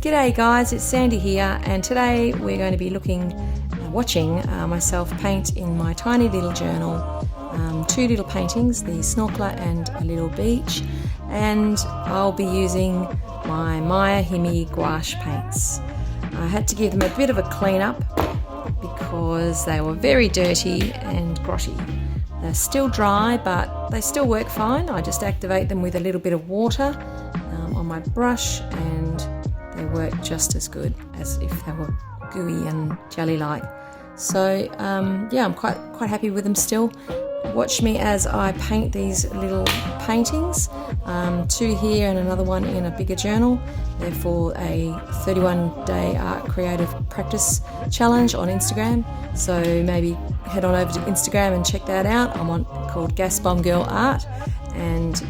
G'day guys, it's Sandy here, and today we're going to be watching myself paint in my tiny little journal two little paintings, the snorkeler and a little beach, and I'll be using my Miya HIMI gouache paints. I had to give them a bit of a clean up because they were very dirty and grotty. They're still dry, but they still work fine. I just activate them with a little bit of water on my brush, and they work just as good as if they were gooey and jelly-like. So yeah, I'm quite happy with them still. Watch me as I paint these little paintings, two here and another one in a bigger journal. They're for a 31-day art creative practice challenge on Instagram. So maybe head on over to Instagram and check that out. I'm on called Gas Bomb Girl Art, and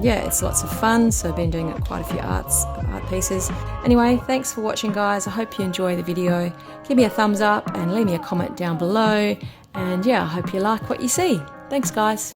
yeah, it's lots of fun. So I've been doing quite a few art pieces. Anyway, thanks for watching, guys. I hope you enjoy the video. Give me a thumbs up and leave me a comment down below. And yeah, I hope you like what you see. Thanks, guys.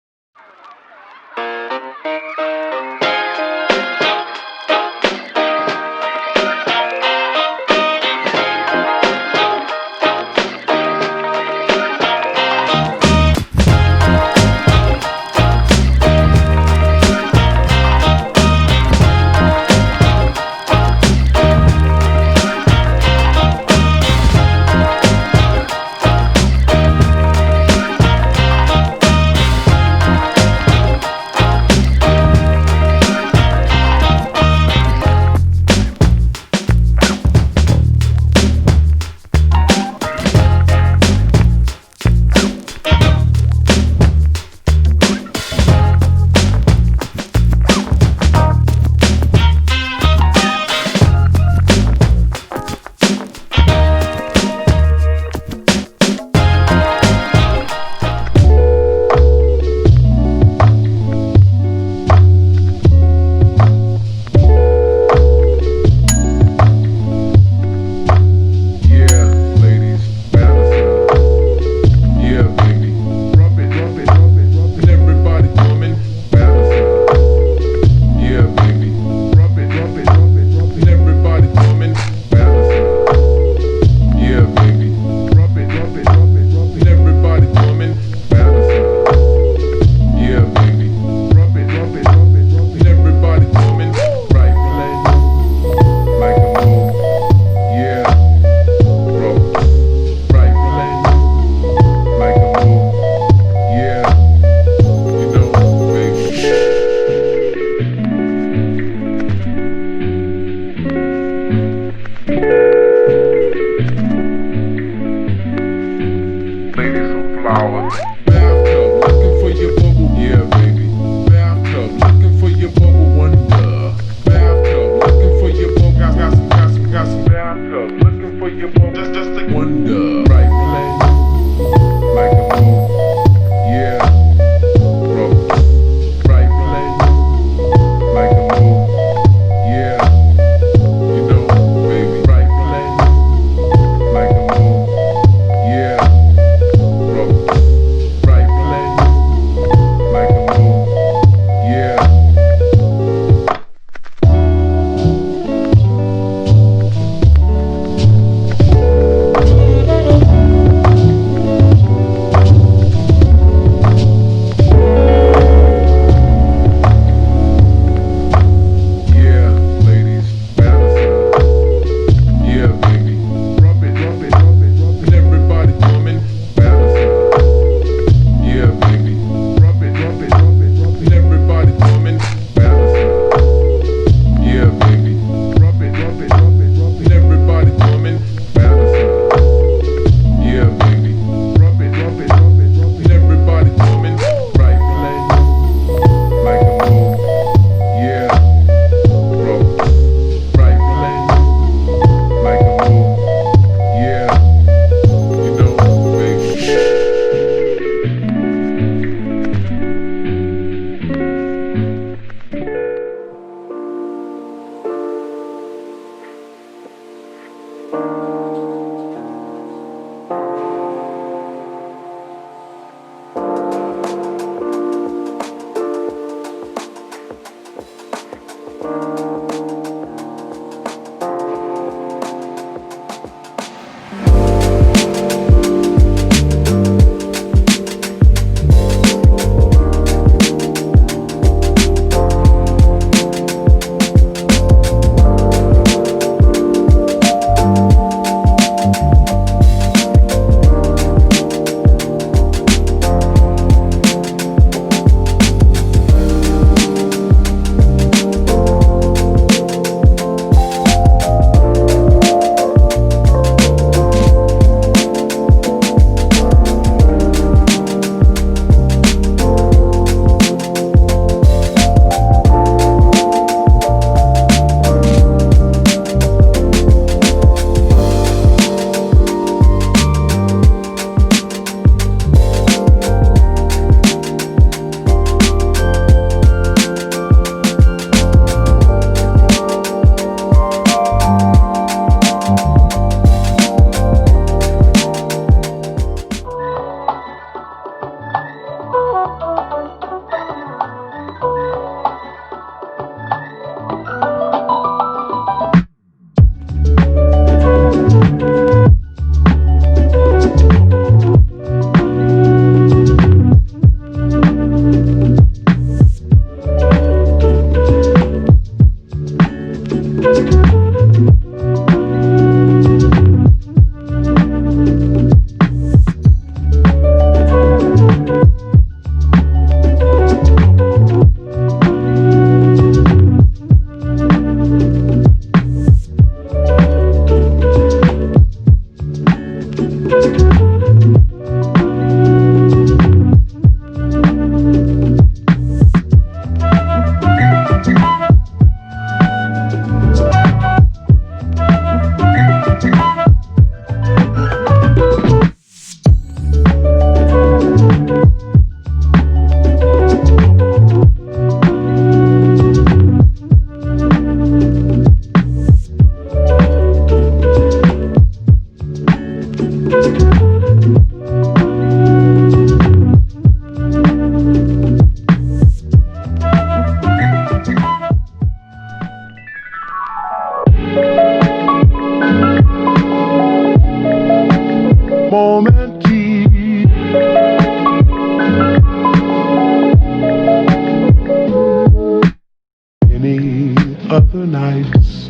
other nights,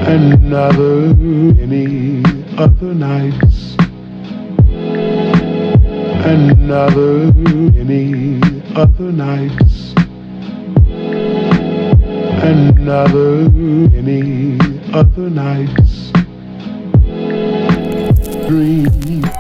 another any other nights, another any other nights, another any other nights. Dream